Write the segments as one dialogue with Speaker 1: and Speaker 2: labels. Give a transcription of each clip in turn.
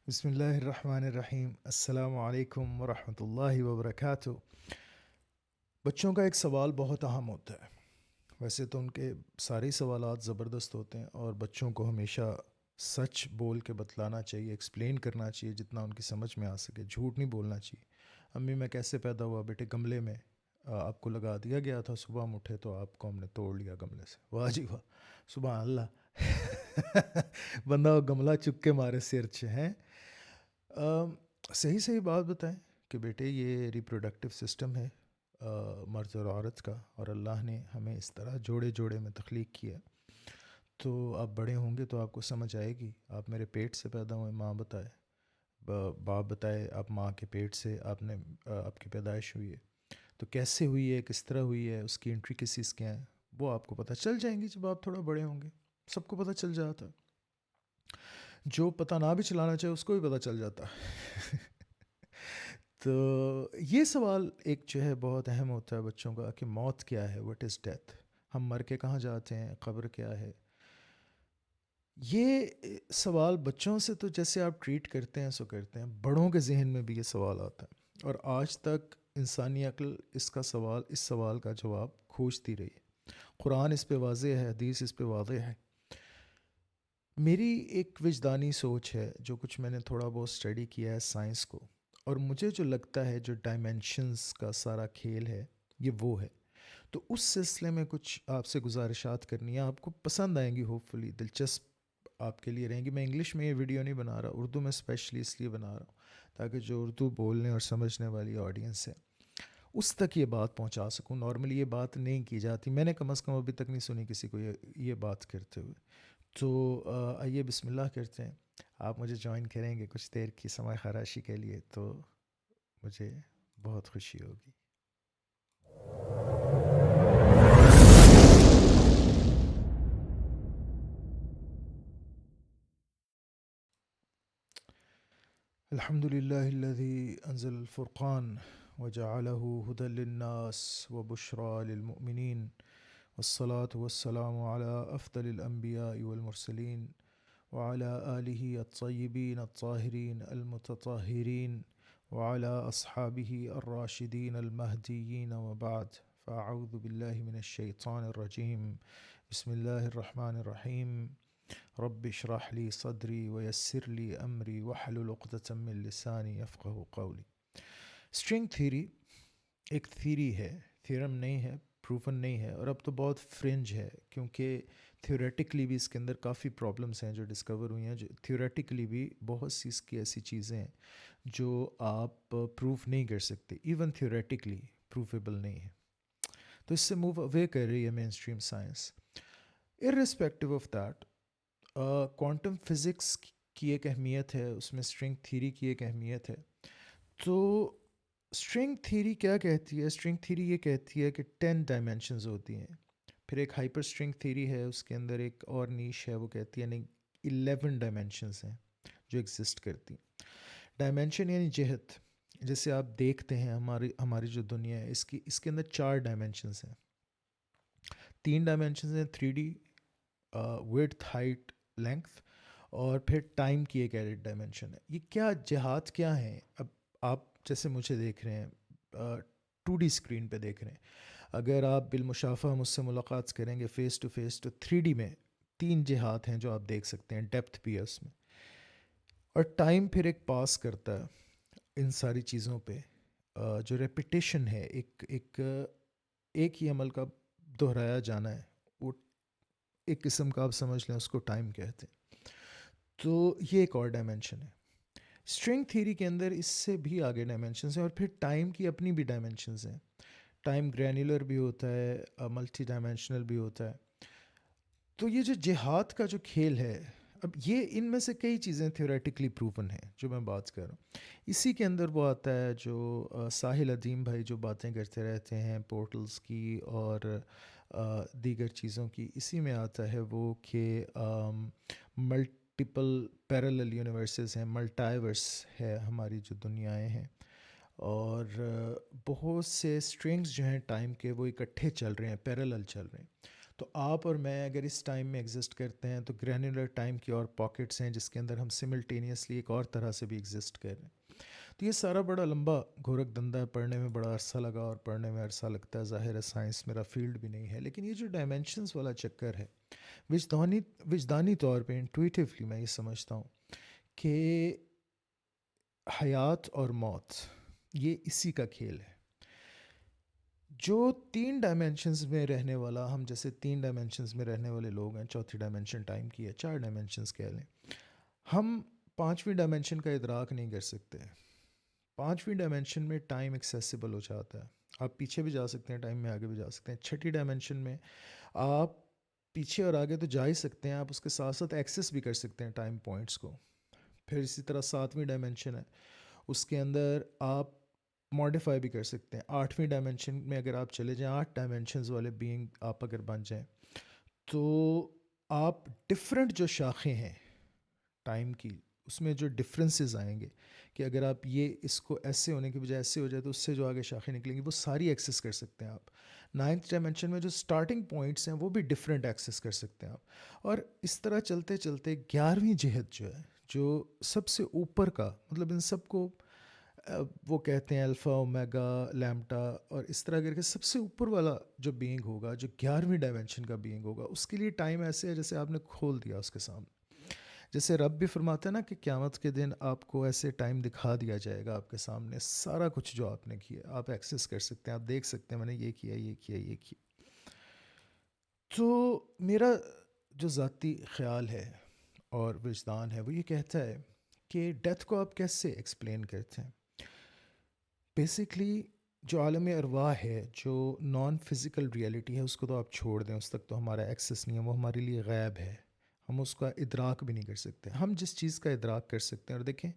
Speaker 1: بسم اللہ الرحمن الرحیم، السلام علیکم ورحمۃ اللہ وبرکاتہ۔ بچوں کا ایک سوال بہت اہم ہوتا ہے۔ ویسے تو ان کے سارے سوالات زبردست ہوتے ہیں اور بچوں کو ہمیشہ سچ بول کے بتلانا چاہیے، ایکسپلین کرنا چاہیے جتنا ان کی سمجھ میں آ سکے، جھوٹ نہیں بولنا چاہیے۔ امی میں کیسے پیدا ہوا بیٹے؟ گملے میں آپ کو لگا دیا گیا تھا، صبح ہم اٹھے تو آپ کو ہم نے توڑ لیا گملے سے۔ واہ جی واہ، سبحان اللہ بندہ وہ گملہ چک کے مارے سر چ ہیں۔ صحیح صحیح بات بتائیں کہ بیٹے یہ ریپروڈکٹیو سسٹم ہے مرد اور عورت کا، اور اللہ نے ہمیں اس طرح جوڑے جوڑے میں تخلیق کیا۔ تو آپ بڑے ہوں گے تو آپ کو سمجھ آئے گی۔ آپ میرے پیٹ سے پیدا ہوئے، ماں بتائے، باپ بتائے، آپ ماں کے پیٹ سے آپ کی پیدائش ہوئی ہے، تو کیسے ہوئی ہے، کس طرح ہوئی ہے، اس کی انٹریکسیز کیا ہیں، وہ آپ کو پتہ چل جائیں گی جب آپ تھوڑا بڑے ہوں گے۔ سب کو پتہ چل جاتا ہے، جو پتہ نہ بھی چلانا چاہے اس کو بھی پتہ چل جاتا ہے تو یہ سوال ایک جو ہے بہت اہم ہوتا ہے بچوں کا کہ موت کیا ہے، وٹ از ڈیتھ، ہم مر کے کہاں جاتے ہیں، قبر کیا ہے۔ یہ سوال بچوں سے تو جیسے آپ ٹریٹ کرتے ہیں سو کرتے ہیں، بڑوں کے ذہن میں بھی یہ سوال آتا ہے، اور آج تک انسانی عقل اس سوال کا جواب کھوجتی رہی ہے۔ قرآن اس پہ واضح ہے، حدیث اس پہ واضح ہے۔ میری ایک وجدانی سوچ ہے، جو کچھ میں نے تھوڑا بہت اسٹڈی کیا ہے سائنس کو، اور مجھے جو لگتا ہے جو ڈائمینشنز کا سارا کھیل ہے یہ وہ ہے۔ تو اس سلسلے میں کچھ آپ سے گزارشات کرنی ہے، آپ کو پسند آئیں گی، ہوپ فلی دلچسپ آپ کے لیے رہیں گی۔ میں انگلش میں یہ ویڈیو نہیں بنا رہا، اردو میں اسپیشلی اس لیے بنا رہا ہوں تاکہ جو اردو بولنے اور سمجھنے والی آڈینس ہے اس تک یہ بات پہنچا سکوں۔ نارملی یہ بات نہیں کی جاتی، میں نے کم از کم ابھی تک نہیں سنی کسی کو یہ بات کرتے ہوئے۔ تو آئیے بسم اللہ کرتے ہیں۔ آپ مجھے جوائن کریں گے کچھ دیر کی سماع خراشی کے لیے تو مجھے بہت خوشی ہوگی۔ الحمد للہ الذی انزل الفرقان وجعلہ هدى للناس وبشرى للمؤمنین، والصلاة والسلام على افضل الانبیاء والمرسلین وعلى آلہ الطیبین الطاہرین المتطہرین وعلى اصحابہ الراشدین المہدیین، وبعد، فاعوذ باللہ من الشیطان الرجیم، بسم اللہ الرحمن الرحیم۔ رب اشرح لی صدری ویسر لی امری واحلل عقدۃ من لسانی یفقہوا قولی۔ اسٹرنگ تھیوری ایک تھیوری ہے، تھیورم نہیں ہے، پروفن نہیں ہے، اور اب تو بہت فرنج ہے کیونکہ تھیوریٹکلی بھی اس کے اندر کافی پرابلمس ہیں جو ڈسکور ہوئی ہیں، جو تھیوریٹکلی بھی بہت سی اس کی ایسی چیزیں ہیں جو آپ پروف نہیں کر سکتے، ایون تھیوریٹکلی پروفیبل نہیں ہے۔ تو اس سے موو اوے کر رہی ہے mainstream science. Irrespective of that, quantum physics کی ایک اہمیت ہے، اس میں اسٹرنگ تھیوری کی ایک اہمیت ہے۔ تو اسٹرنگ تھیوری کیا کہتی ہے؟ اسٹرنگ تھیوری یہ کہتی ہے کہ 10 ڈائمینشنز ہوتی ہیں۔ پھر ایک ہائپر اسٹرنگ تھیوری ہے، اس کے اندر ایک اور نیش ہے، وہ کہتی ہے یعنی 11 ڈائمینشنز ہیں جو ایگزسٹ کرتی ہیں۔ ڈائمینشن یعنی جہت، جیسے آپ دیکھتے ہیں ہماری جو دنیا ہے اس کے اندر 4 ڈائمینشنز ہیں۔ 3 ڈائمینشنز ہیں، 3D، width، ہائٹ، لینگتھ، اور پھر ٹائم کی ایک ایڈڈ ڈائمینشن ہے۔ یہ کیا جہات کیا ہیں؟ اب آپ جیسے مجھے دیکھ رہے ہیں 2D اسکرین پہ دیکھ رہے ہیں، اگر آپ بالمشافہ مجھ سے ملاقات کریں گے فیس ٹو فیس، تو 3D میں 3 جہات ہیں جو آپ دیکھ سکتے ہیں، ڈیپتھ بھی ہے اس میں، اور ٹائم پھر ایک پاس کرتا ہے ان ساری چیزوں پہ۔ جو ریپیٹیشن ہے، ایک ہی عمل کا دہرایا جانا ہے، وہ ایک قسم کا آپ سمجھ لیں اس کو ٹائم کہتے ہیں۔ تو یہ ایک اور ڈائمینشن ہے۔ اسٹرنگ تھیوری کے اندر اس سے بھی آگے ڈائمینشنز ہیں، اور پھر ٹائم کی اپنی بھی ڈائمینشنز ہیں۔ ٹائم گرینولر بھی ہوتا ہے، ملٹی ڈائمینشنل بھی ہوتا ہے۔ تو یہ جو جہات کا جو کھیل ہے، اب یہ ان میں سے کئی چیزیں تھیوریٹکلی پروون ہیں جو میں بات کر رہا ہوں۔ اسی کے اندر وہ آتا ہے جو ساحل عدیم بھائی جو باتیں کرتے رہتے ہیں پورٹلز کی اور دیگر چیزوں کی، اسی میں آتا ہے وہ کہ ملٹیپل پیرلل یونیورسز ہیں، ملٹائیورس ہے ہماری جو دنیایں ہیں، اور بہت سے اسٹرنگز جو ہیں ٹائم کے وہ اکٹھے چل رہے ہیں، پیرلل چل رہے ہیں۔ تو آپ اور میں اگر اس ٹائم میں ایگزسٹ کرتے ہیں تو گرینولر ٹائم کی اور پاکٹس ہیں جس کے اندر ہم سملٹینیسلی ایک اور طرح سے بھی ایگزسٹ کر رہے ہیں. تو یہ سارا بڑا لمبا گھورک دندہ ہے، پڑھنے میں بڑا عرصہ لگا اور پڑھنے میں عرصہ لگتا ہے. ظاہر ہے سائنس میرا فیلڈ بھی نہیں ہے، لیکن یہ جو ڈائمینشنز والا چکر ہے وجدانی طور پہ انٹویٹیولی میں یہ سمجھتا ہوں کہ حیات اور موت یہ اسی کا کھیل ہے. جو 3 ڈائمینشنز میں رہنے والا، ہم جیسے 3 ڈائمینشنز میں رہنے والے لوگ ہیں، چوتھی ڈائمینشن ٹائم کی ہے، 4 ڈائمینشنز کہہ لیں، ہم 5ویں ڈائمینشن کا ادراک نہیں کر سکتے. 5ویں ڈائمینشن میں ٹائم ایکسیسیبل ہو جاتا ہے، آپ پیچھے بھی جا سکتے ہیں ٹائم میں، آگے بھی جا سکتے ہیں. 6ٹھی ڈائمینشن میں آپ پیچھے اور آگے تو جا ہی سکتے ہیں، آپ اس کے ساتھ ساتھ ایکسیس بھی کر سکتے ہیں ٹائم پوائنٹس کو. پھر اسی طرح 7ویں ڈائمینشن ہے، اس کے اندر آپ ماڈیفائی بھی کر سکتے ہیں. 8ویں ڈائمینشن میں اگر آپ چلے جائیں، 8 ڈائمینشنز والے بینگ آپ اگر بن جائیں تو آپ ڈفرینٹ جو شاخیں ہیں ٹائم کی، اس میں جو ڈفرینسز آئیں گے کہ اگر آپ یہ اس کو ایسے ہونے کی بجائے ایسے ہو جائے تو اس سے جو آگے شاخیں نکلیں گی وہ ساری ایکسیس کر سکتے ہیں آپ. 9تھ ڈائمینشن میں جو سٹارٹنگ پوائنٹس ہیں وہ بھی ڈفرینٹ ایکسیس کر سکتے ہیں آپ. اور اس طرح چلتے چلتے 11ویں جہت جو ہے، جو سب سے اوپر کا، مطلب ان سب کو وہ کہتے ہیں الفا اومیگا لیمٹا، اور اس طرح کر کے سب سے اوپر والا جو بینگ ہوگا، جو 11ویں ڈائمینشن کا بینگ ہوگا، اس کے لیے ٹائم ایسے ہے جیسے آپ نے کھول دیا اس کے سامنے. جیسے رب بھی فرماتا ہے نا کہ قیامت کے دن آپ کو ایسے ٹائم دکھا دیا جائے گا، آپ کے سامنے سارا کچھ جو آپ نے کیا آپ ایکسیس کر سکتے ہیں، آپ دیکھ سکتے ہیں میں نے یہ کیا یہ کیا یہ کیا. تو میرا جو ذاتی خیال ہے اور وجدان ہے وہ یہ کہتا ہے کہ ڈیتھ کو آپ کیسے ایکسپلین کرتے ہیں. بیسکلی جو عالم ارواح ہے، جو نان فزیکل ریئلٹی ہے، اس کو تو آپ چھوڑ دیں، اس تک تو ہمارا ایکسیس نہیں ہے، وہ ہمارے لیے غیب ہے، ہم اس کا ادراک بھی نہیں کر سکتے. ہم جس چیز کا ادراک کر سکتے ہیں، اور دیکھیں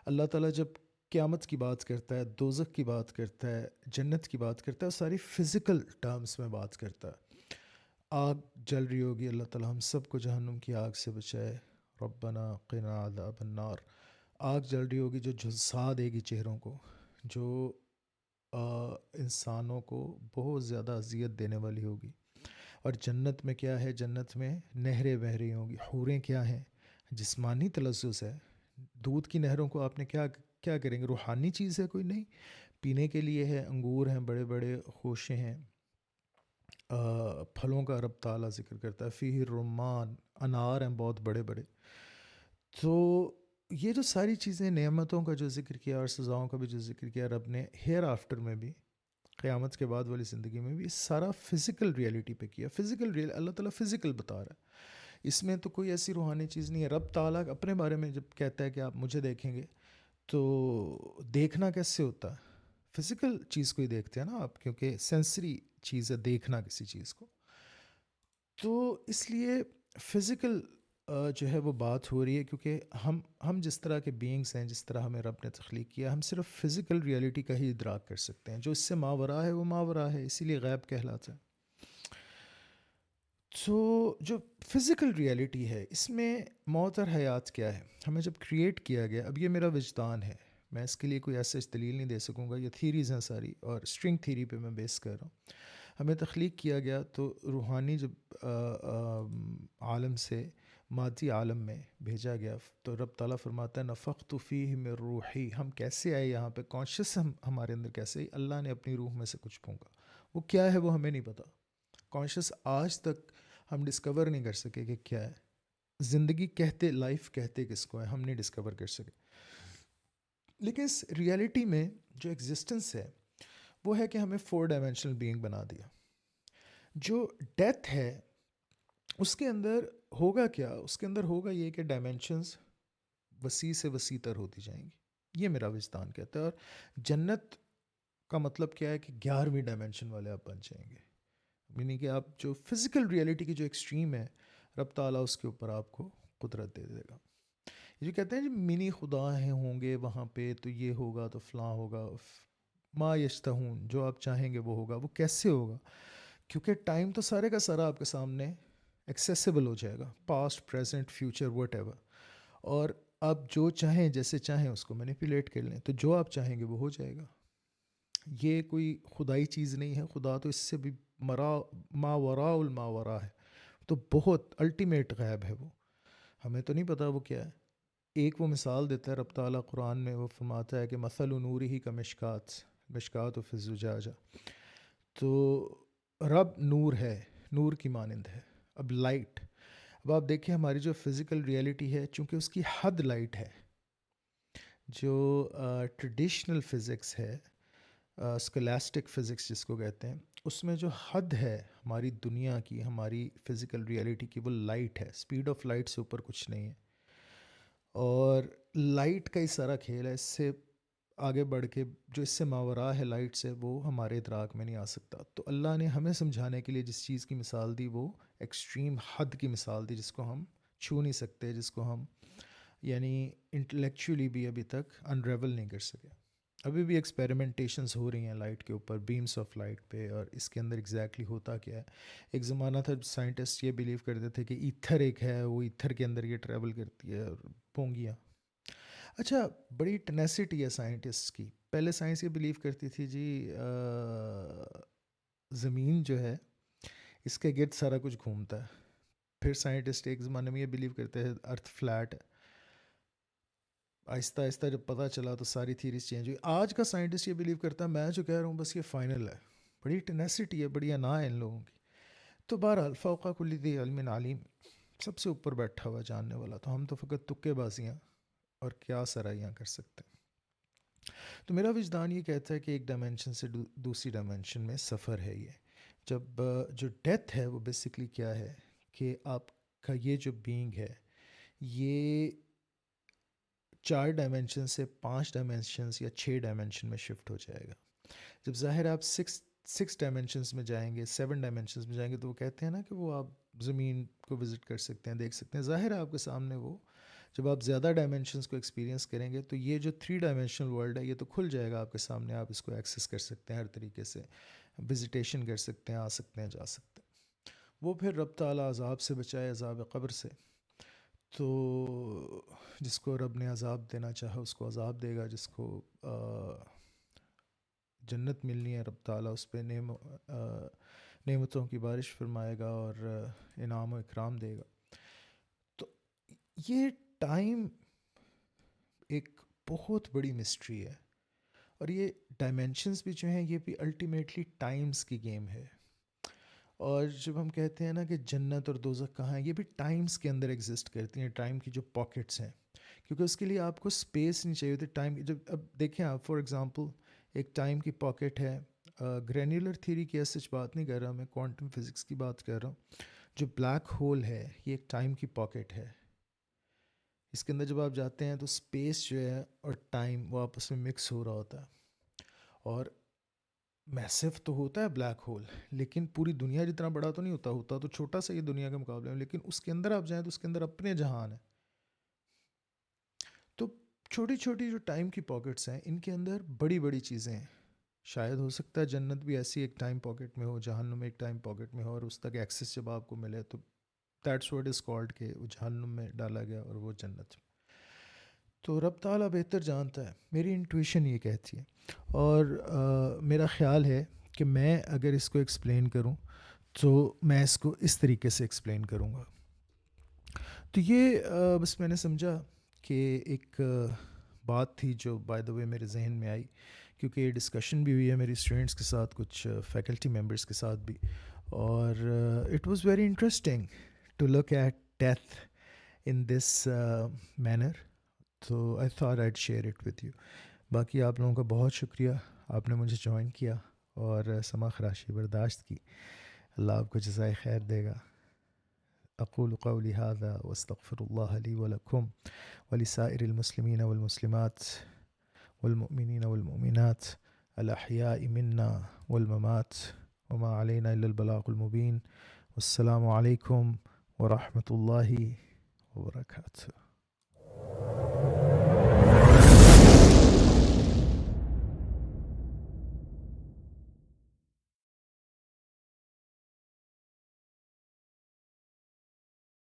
Speaker 1: اللہ تعالیٰ جب قیامت کی بات کرتا ہے، دوزخ کی بات کرتا ہے، جنت کی بات کرتا ہے، ساری فزیکل ٹرمز میں بات کرتا ہے. آگ جل رہی ہوگی، اللہ تعالیٰ ہم سب کو جہنم کی آگ سے بچائے، ربنا قنا عذاب النار. آگ جل رہی ہوگی جو جھلسا دے گی چہروں کو، جو انسانوں کو بہت زیادہ اذیت دینے والی ہوگی. اور جنت میں کیا ہے؟ جنت میں نہریں بہہ رہی ہوں گی. حوریں کیا ہیں؟ جسمانی تلذذ ہے. دودھ کی نہروں کو آپ نے کیا کریں گے؟ روحانی چیز ہے کوئی؟ نہیں، پینے کے لیے ہے. انگور ہیں بڑے بڑے، خوشے ہیں. پھلوں کا رب تعالیٰ ذکر کرتا ہے، فیہ الرمان، انار ہیں بہت بڑے بڑے. تو یہ جو ساری چیزیں، نعمتوں کا جو ذکر کیا اور سزاؤں کا بھی جو ذکر کیا رب نے، ہیئر آفٹر میں بھی، قیامت کے بعد والی زندگی میں بھی، سارا فزیکل ریئلٹی پہ کیا. اللہ تعالیٰ فزیکل بتا رہا ہے، اس میں تو کوئی ایسی روحانی چیز نہیں ہے. رب تعالیٰ اپنے بارے میں جب کہتا ہے کہ آپ مجھے دیکھیں گے، تو دیکھنا کیسے ہوتا ہے؟ فزیکل چیز کو ہی دیکھتے ہیں نا آپ، کیونکہ سینسری چیز ہے دیکھنا کسی چیز کو. تو اس لیے فزیکل جو ہے وہ بات ہو رہی ہے، کیونکہ ہم جس طرح کے بینگس ہیں، جس طرح ہمیں رب نے تخلیق کیا، ہم صرف فزیکل ریئلٹی کا ہی ادراک کر سکتے ہیں. جو اس سے ماورا ہے وہ ماورا ہے، اسی لیے غیب کہلاتا ہے. تو جو فزیکل ریئلٹی ہے، اس میں موت اور حیات کیا ہے؟ ہمیں جب کریٹ کیا گیا، اب یہ میرا وجدان ہے، میں اس کے لیے کوئی ایسا دلیل نہیں دے سکوں گا، یہ تھیریز ہیں ساری، اور اسٹرنگ تھیری پہ میں بیس کر رہا ہوں. ہمیں تخلیق کیا گیا تو روحانی جب عالم سے مادی عالم میں بھیجا گیا، تو رب تعالیٰ فرماتا ہے نفخت فیہ من روحی. ہم کیسے آئے یہاں پہ؟ کانشیس ہمارے اندر کیسے؟ اللہ نے اپنی روح میں سے کچھ پھونکا. وہ کیا ہے وہ ہمیں نہیں پتہ. کانشیس آج تک ہم ڈسکور نہیں کر سکے کہ کیا ہے. زندگی کہتے، لائف کہتے کس کو ہے، ہم نہیں ڈسکور کر سکے. لیکن اس ریئلٹی میں جو ایگزسٹنس ہے وہ ہے کہ ہمیں 4 ڈائمینشنل بینگ بنا دیا. جو ڈیتھ ہے اس کے اندر ہوگا کیا؟ اس کے اندر ہوگا یہ کہ ڈائمینشنز وسیع سے وسیع تر ہوتی جائیں گی. یہ میرا وجدان کہتا ہے. اور جنت کا مطلب کیا ہے کہ 11ویں ڈائمینشن والے آپ بن جائیں گے. یعنی کہ آپ جو فزیکل ریئلٹی کی جو ایکسٹریم ہے، رب تعالیٰ اس کے اوپر آپ کو قدرت دے دے گا. یہ جو کہتے ہیں جو منی خدا ہیں ہوں گے وہاں پہ، تو یہ ہوگا تو فلاں ہوگا، ما یشتہون، جو آپ چاہیں گے وہ ہوگا. وہ کیسے ہوگا؟ کیونکہ ٹائم تو سارے کا سارا آپ کے سامنے ایکسیسیبل ہو جائے گا، past present future whatever, اور آپ جو چاہیں جیسے چاہیں اس کو مینیپولیٹ کر لیں، تو جو آپ چاہیں گے وہ ہو جائے گا. یہ کوئی خدائی چیز نہیں ہے. خدا تو اس سے بھی ما وراء الماورا ہے، تو بہت الٹیمیٹ غیب ہے وہ، ہمیں تو نہیں پتہ وہ کیا ہے۔ ایک وہ مثال دیتا ہے رب تعالیٰ قرآن میں، وہ فرماتا ہے کہ مثل نورہ کا مشکات، مشکات فی الزجاجہ، تو رب نور ہے، نور کی مانند ہے۔ اب لائٹ، اب آپ دیکھیں ہماری جو فزیکل ریئلٹی ہے، چونکہ اس کی حد لائٹ ہے، جو ٹریڈیشنل فزکس ہے، اسکولاسٹک فزکس جس کو کہتے ہیں، اس میں جو حد ہے ہماری دنیا کی، ہماری فزیکل ریئلٹی کی، وہ لائٹ ہے، اسپیڈ آف لائٹ سے اوپر کچھ نہیں ہے۔ اور لائٹ کا ہی سارا کھیل ہے، اس سے آگے بڑھ کے جو اس سے ماورا ہے لائٹ سے، وہ ہمارے ادراک میں نہیں آ سکتا۔ تو اللہ نے ہمیں سمجھانے کے لیے جس چیز کی مثال دی، وہ ایکسٹریم حد کی مثال دی، جس کو ہم چھو نہیں سکتے، جس کو ہم یعنی انٹلیکچولی بھی ابھی تک انریول نہیں کر سکے۔ ابھی بھی ایکسپیریمنٹیشنز ہو رہی ہیں لائٹ کے اوپر، بیمس آف لائٹ پہ، اور اس کے اندر ایگزیکٹلی ہوتا کیا ہے۔ ایک زمانہ تھا سائنٹسٹ یہ بلیو کرتے تھے کہ ایتھر ایک ہے، وہ ایتھر کے اندر یہ ٹریول کرتی ہے، اور پونگیاں۔ اچھا، بڑی ٹینیسٹی ہے سائنٹسٹ کی۔ پہلے سائنس یہ بلیو کرتی تھی جی زمین جو ہے اس کے گرد سارا کچھ گھومتا ہے، پھر سائنٹسٹ ایک زمانے میں یہ بلیو کرتے ہیں ارتھ فلیٹ ہے، آہستہ آہستہ جب پتہ چلا تو ساری تھیریز چینج ہوئی۔ آج کا سائنٹسٹ یہ بلیو کرتا ہے میں جو کہہ رہا ہوں بس یہ فائنل ہے۔ بڑی ٹینیسٹی ہے، بڑی انا ہے ان لوگوں کی۔ تو بہرحال فوق کل ذی علم علیم، سب سے اوپر بیٹھا ہوا جاننے والا، تو ہم تو فقط تکے بازیاں اور کیا سرائیاں کر سکتے ہیں۔ تو میرا وجدان یہ کہتا ہے کہ ایک ڈائمینشن سے دوسری ڈائمینشن میں سفر ہے۔ یہ جب جو ڈیتھ ہے وہ بیسکلی کیا ہے کہ آپ کا یہ جو بینگ ہے یہ 4 ڈائمینشن سے 5 ڈائمینشنس یا 6 ڈائمینشن میں شفٹ ہو جائے گا۔ جب ظاہر آپ 6 ڈائمینشنس میں جائیں گے، 7 ڈائمینشنس میں جائیں گے، تو وہ کہتے ہیں نا کہ وہ آپ زمین کو وزٹ کر سکتے ہیں، دیکھ سکتے ہیں۔ ظاہر ہے آپ کے سامنے وہ، جب آپ زیادہ ڈائمینشنس کو ایکسپیرینس کریں گے تو یہ جو 3 ڈائمینشنل ورلڈ ہے یہ تو کھل جائے گا آپ کے سامنے، آپ اس کو ایکسیس کر سکتے ہیں، ہر طریقے سے وزیٹیشن کر سکتے ہیں، آ سکتے ہیں، جا سکتے ہیں۔ وہ پھر رب تعالیٰ عذاب سے بچائے، عذاب قبر سے۔ تو جس کو رب نے عذاب دینا چاہا اس کو عذاب دے گا، جس کو جنت ملنی ہے رب تعالیٰ اس پہ نعمتوں کی بارش فرمائے گا اور انعام و اکرام دے گا۔ تو یہ ٹائم ایک بہت بڑی مسٹری ہے، اور یہ ڈائمینشنز بھی جو ہیں یہ بھی الٹیمیٹلی ٹائمز کی گیم ہے۔ اور جب ہم کہتے ہیں نا کہ جنت اور دوزخ کہاں ہیں، یہ بھی ٹائمز کے اندر ایگزسٹ کرتی ہیں، ٹائم کی جو پاکٹس ہیں، کیونکہ اس کے لیے آپ کو سپیس نہیں چاہیے ہوتی ٹائم۔ جب اب دیکھیں آپ فار ایگزامپل ایک ٹائم کی پاکٹ ہے، گرینیولر تھیوری کی ایس سچ بات نہیں کر رہا میں، کوانٹم فزکس کی بات کر رہا ہوں۔ جو بلیک ہول ہے یہ ایک ٹائم کی پاکٹ ہے، اس کے اندر جب آپ جاتے ہیں تو سپیس جو ہے اور ٹائم وہ آپس میں مکس ہو رہا ہوتا ہے، اور میسو تو ہوتا ہے بلیک ہول، لیکن پوری دنیا جتنا بڑا تو نہیں ہوتا، ہوتا تو چھوٹا سا یہ دنیا کے مقابلے میں، لیکن اس کے اندر آپ جائیں تو اس کے اندر اپنے جہان ہیں۔ تو چھوٹی چھوٹی جو ٹائم کی پاکٹس ہیں ان کے اندر بڑی بڑی چیزیں ہیں۔ شاید ہو سکتا ہے جنت بھی ایسی ایک ٹائم پاکٹ میں ہو، جہنم ایک ٹائم پاکٹ میں ہو، اور اس تک ایکسیس جب آپ کو ملے تو دیٹس واٹ از کالڈ کہ وہ جہنم میں ڈالا گیا اور وہ جنت۔ تو رب تعالیٰ بہتر جانتا ہے، میری انٹویشن یہ کہتی ہے، اور میرا خیال ہے کہ میں اگر اس کو ایکسپلین کروں تو میں اس کو اس طریقے سے ایکسپلین کروں گا۔ تو یہ بس میں نے سمجھا کہ ایک بات تھی جو بائی دا وے میرے ذہن میں آئی، کیونکہ یہ ڈسکشن بھی ہوئی ہے میری اسٹوڈنٹس کے ساتھ، کچھ فیکلٹی ممبرس کے ساتھ بھی، اور it was very interesting to look at death in this manner, تو I thought I'd share it with you. باقی آپ لوگوں کا بہت شکریہ، آپ نے مجھے جوائن کیا اور سما خراشی برداشت کی۔ اللہ آپ کو جزائے خیر دے گا۔ اقول قولی هذا واستغفر الله لي ولكم ولسائر المسلمين والمسلمات والمؤمنين والمؤمنات الأحياء منا والممات، وما علينا إلا البلاغ المبين، والسلام عليكم ورحمة الله وبركاته۔